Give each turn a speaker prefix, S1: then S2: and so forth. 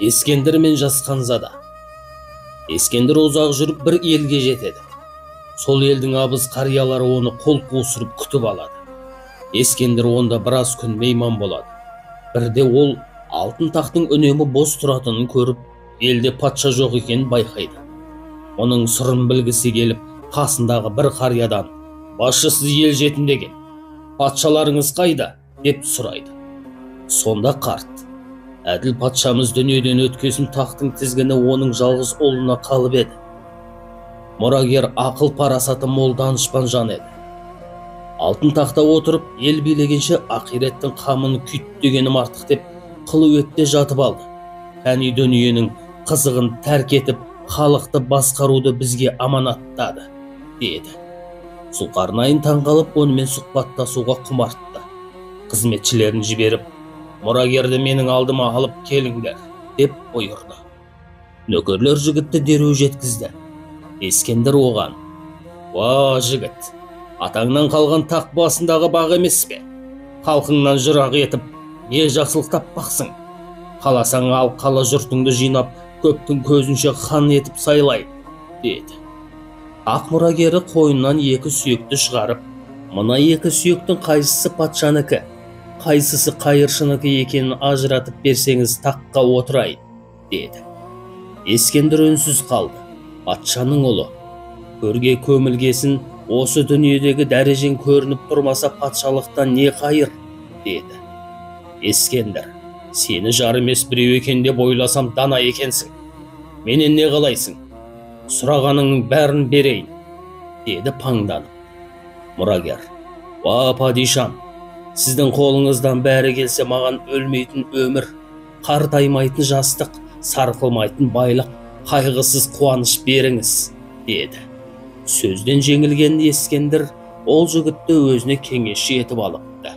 S1: Ескендір мен Жасқанзада. Ескендір ұзақ жүріп бір елге жетеді. Сол елдің абыз қариялары оны қол қусырып күтіп алады. Ескендір онда біраз күн мейман болады. Бірде ол алтын тақтың үнемі бос тұратынын көріп, елде патша жоқ екенін байқайды. Оның сырын білгісі келіп, қасындағы бір қариядан: "Басшы, сіз ел жетімдеген, патшаларыңыз қайда?" деп сұрайды. Сонда қарт: "Әділ патшамыз дүниеден өткесін тақтың тізгіні оның жалғыз ұлына қалып еді. Мұрагер ақыл парасаты мол данышпан жан еді. Алтын тақта отырып ел билегенше ақиреттің қамын күйт дегенім артық" деп қылуетте жатып алды. Әне дүниенің қызығын тәрк етіп, халықты басқаруды бізге аманаттады, деді. Сұлқарнайын таңғалып онымен сұхбаттасуға құмартты. Қызметшілерін жіберіп: "Мұрагерді менің алдыма алып келіңдер", деп бұйырды. Нөкерлер жігітті дереу жеткізді. Ескендір оған: "Уа жігіт, атаңнан қалған тақ басындағы бақ емес пе? Халқыңнан жырақ етіп, не жақсылық таппақсың? Қаласаң ал қала жұртыңды жинап, көптің көзінше хан етіп сайлай", деді. Ақ мұрагері қойнынан екі сүйекті шығарып: "Мына екі сүйектің қайсысы патшаныкі, қайсысы қайыршыныкі екенін ажыратып берсеңіз таққа отырайын", деді. Ескендір үнсіз қалды. Патшаның ұлы. Көрге көмілгесін, осы дүниедегі дәрежең көрініп тұрмаса патшалықтан не қайыр, деді. Ескендір: "Сені жар емес біреу екен деп ойласам дана екенсің. Менен не қалайсың? Сұрағаныңның бәрін берейін", деді паңданып. Мұрагер: "Уа падишам, сіздің қолыңыздан бәрі келсе маған өлмейтін өмір, қартаймайтын жастық, сарқылмайтын байлық, қайғысыз қуаныш беріңіз", деді. Сөзден жеңілген Ескендір ол жігітті өзіне кеңесші етіп алыпты.